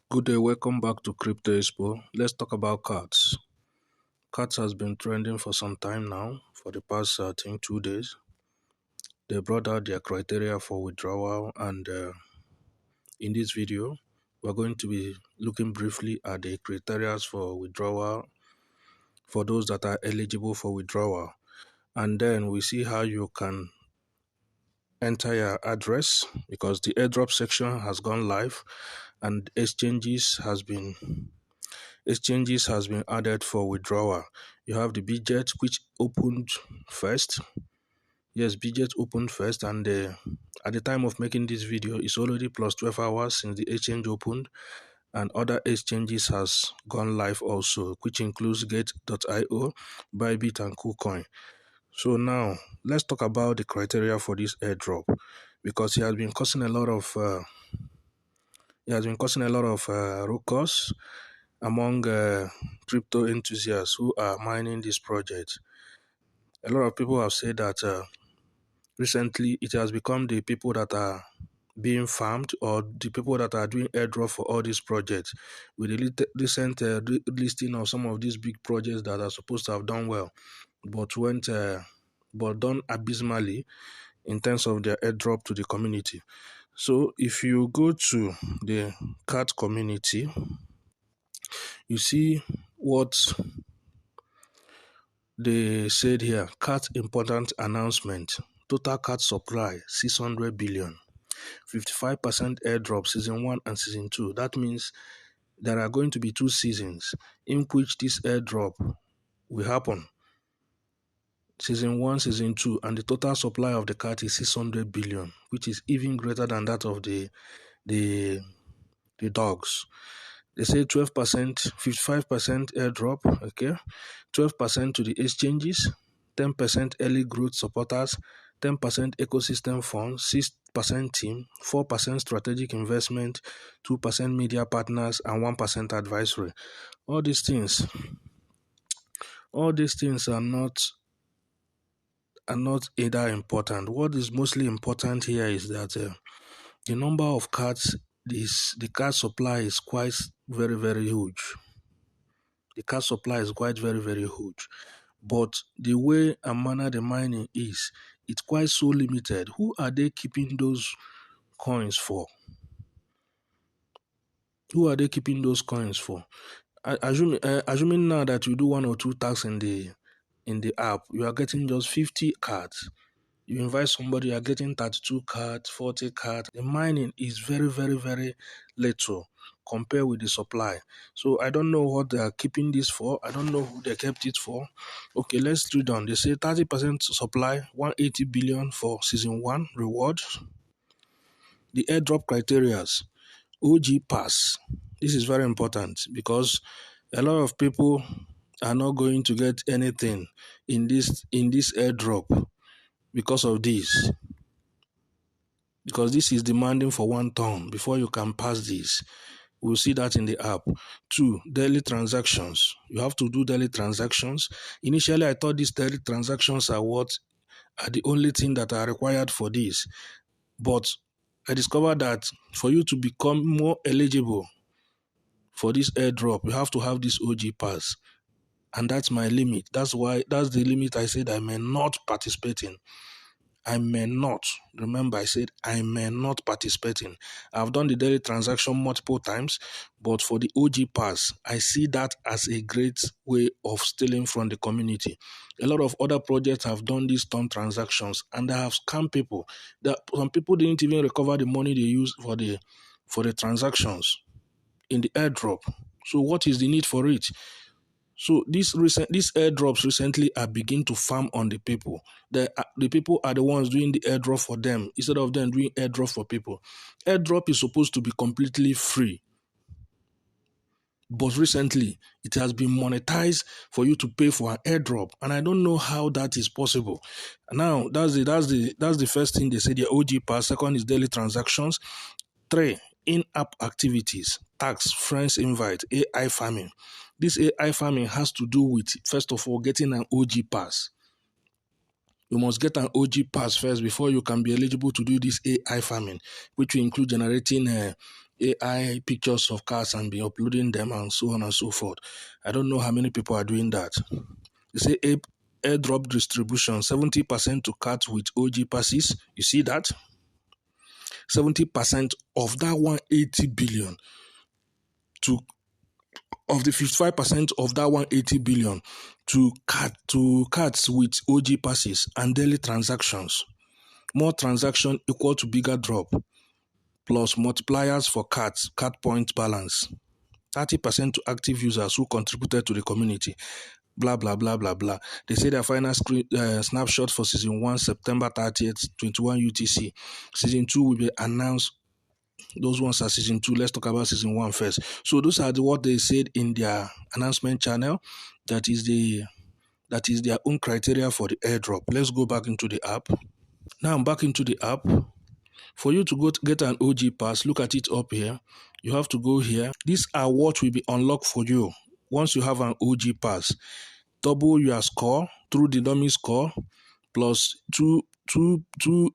Good day, welcome back to Crypto Expo. Let's talk about cards. Cards has been trending for some time now, for the past, I think, 2 days. They brought out their criteria for withdrawal, and in this video, we're going to be looking briefly at the criteria for withdrawal for those that are eligible for withdrawal. And then we see how you can enter your address, because the airdrop section has gone live and exchanges has been added for withdrawal. You have the budget, which opened first. Yes, budget opened first, and at the time of making this video, it's already plus 12 hours since the exchange opened, and other exchanges has gone live also, which includes Gate.io, Bybit, and KuCoin. So now let's talk about the criteria for this airdrop, because it has been causing a lot of ruckus among crypto enthusiasts who are mining this project. A lot of people have said that recently it has become the people that are being farmed, or the people that are doing airdrop for all these projects, with the recent listing of some of these big projects that are supposed to have done well, but done abysmally in terms of their airdrop to the community. So if you go to the card community, you see what they said here. Card important announcement: total card supply 600 billion, 55% airdrop season 1 and season 2. That means there are going to be 2 seasons in which this airdrop will happen. Season 1, season 2, and the total supply of the card is 600 billion, which is even greater than that of the dogs. They say 12%, 55% airdrop, okay, 12% to the exchanges, 10% early growth supporters, 10% ecosystem funds, 6% team, 4% strategic investment, 2% media partners, and 1% advisory. All these things are not either important. What is mostly important here is that the number of cards, the card supply is quite very, very huge. The card supply is quite very, very huge. But the way and manner the mining is, it's quite so limited. Who are they keeping those coins for? Who are they keeping those coins for? Assuming now that you do 1 or 2 tasks in the app, you are getting just 50 cards. You invite somebody, you are getting 32 cards, 40 cards. The mining is very, very, very little compared with the supply. So I don't know what they are keeping this for. I don't know who they kept it for. Okay, let's read on. They say 30% supply, 180 billion for season 1 reward. The airdrop criteria: OG pass. This is very important, because a lot of people are not going to get anything in this airdrop because of this. Because this is demanding for 1 ton before you can pass this. We'll see that in the app. 2, daily transactions. You have to do daily transactions. Initially, I thought these daily transactions are the only thing that are required for this. But I discovered that for you to become more eligible for this airdrop, you have to have this OG pass. And that's my limit. That's the limit I said I may not participate in. I may not. Remember, I said I may not participate in. I've done the daily transaction multiple times, but for the OG pass, I see that as a great way of stealing from the community. A lot of other projects have done these ton transactions, and they have scammed people. Some people didn't even recover the money they used for the transactions in the airdrop. So what is the need for it? So these airdrops recently are beginning to farm on the people. The people are the ones doing the airdrop for them instead of them doing airdrop for people. Airdrop is supposed to be completely free, but recently it has been monetized for you to pay for an airdrop, and I don't know how that is possible. Now that's the first thing they say. The OG pass. Second is daily transactions. 3, in-app activities, tax, friends invite, AI farming. This AI farming has to do with, first of all, getting an OG pass. You must get an OG pass first before you can be eligible to do this AI farming, which will include generating AI pictures of cars and be uploading them and so on and so forth. I don't know how many people are doing that. They say airdrop distribution, 70% to cards with OG passes. You see that? 70% of that 180 billion to of the 55% of that 180 billion to cards with OG passes and daily transactions. More transaction equal to bigger drop, plus multipliers for cards, card point balance. 30% to active users who contributed to the community. Blah, blah, blah, blah, blah. They say their final snapshot for season 1, September 30th, 21 UTC. Season 2 will be announced. Those ones are season 2. Let's talk about season 1 first. So those are what they said in their announcement channel. That is their own criteria for the airdrop. Let's go back into the app. Now I'm back into the app. For you to get an OG pass, look at it up here. You have to go here. These are what will be unlocked for you once you have an OG pass. Double your score through the dummy score, plus two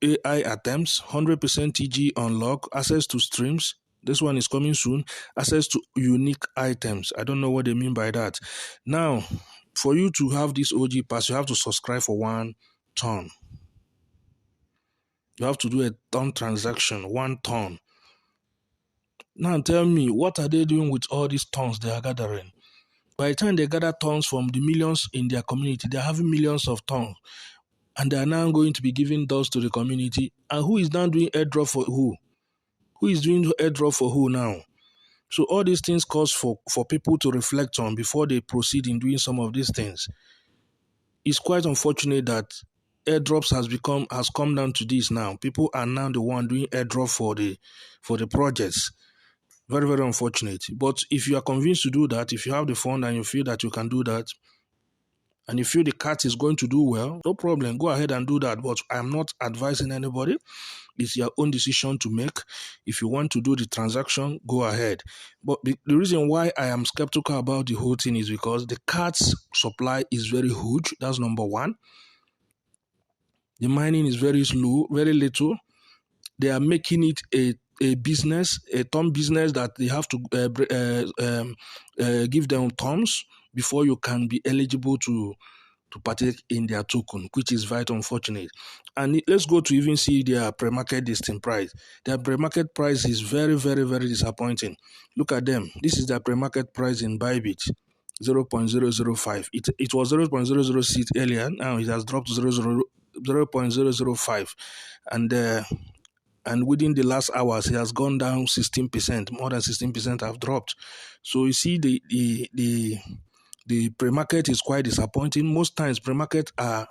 AI attempts, 100% TG unlock, access to streams. This one is coming soon. Access to unique items. I don't know what they mean by that. Now, for you to have this OG pass, you have to subscribe for 1 ton. You have to do a ton transaction, 1 ton. Now tell me, what are they doing with all these tons they are gathering? By the time they gather tons from the millions in their community, they're having millions of tons. And they are now going to be giving those to the community. And who is now doing airdrop for who? Who is doing airdrop for who now? So all these things cause for people to reflect on before they proceed in doing some of these things. It's quite unfortunate that airdrops has come down to this now. People are now the one doing airdrop for the projects. Very, very unfortunate. But if you are convinced to do that, if you have the fund and you feel that you can do that, and you feel the cat is going to do well, no problem. Go ahead and do that. But I'm not advising anybody. It's your own decision to make. If you want to do the transaction, go ahead. But the reason why I am skeptical about the whole thing is because the cat's supply is very huge. That's number one. The mining is very slow, very little. They are making it a business, a term business that they have to give them terms before you can be eligible to partake in their token, which is very unfortunate. And let's go to even see their pre-market listing price. Their pre-market price is very, very, very disappointing. Look at them. This is their pre-market price in Bybit. 0.005. It was 0.006 earlier. Now it has dropped to 0.005. And within the last hours, it has gone down 16%. More than 16% have dropped. So you see the pre-market is quite disappointing. Most times, pre-market are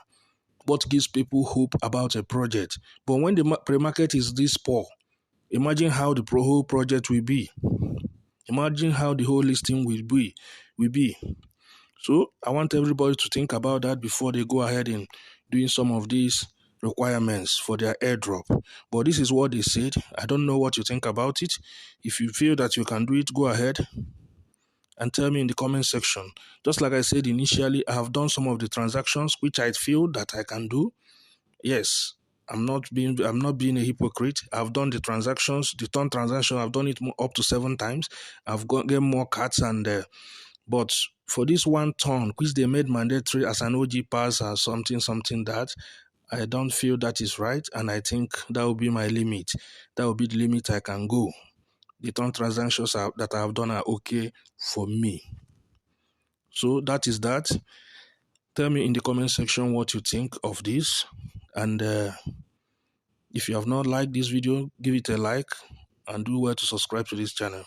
what gives people hope about a project. But when the pre-market is this poor, imagine how the whole project will be. Imagine how the whole listing will be. So I want everybody to think about that before they go ahead in doing some of these requirements for their airdrop. But this is what they said. I don't know what you think about it. If you feel that you can do it, go ahead and tell me in the comment section. Just like I said initially, I have done some of the transactions which I feel that I can do. Yes, I'm not being a hypocrite. I've done the transactions, the ton transaction. I've done it up to 7 times. I've get more cards but for this 1 ton, which they made mandatory as an OG pass or something that I don't feel that is right, and I think that will be my limit. That will be the limit I can go. The ton transactions that I have done are okay for me. So that is that. Tell me in the comment section what you think of this. And if you have not liked this video, give it a like and do well to subscribe to this channel.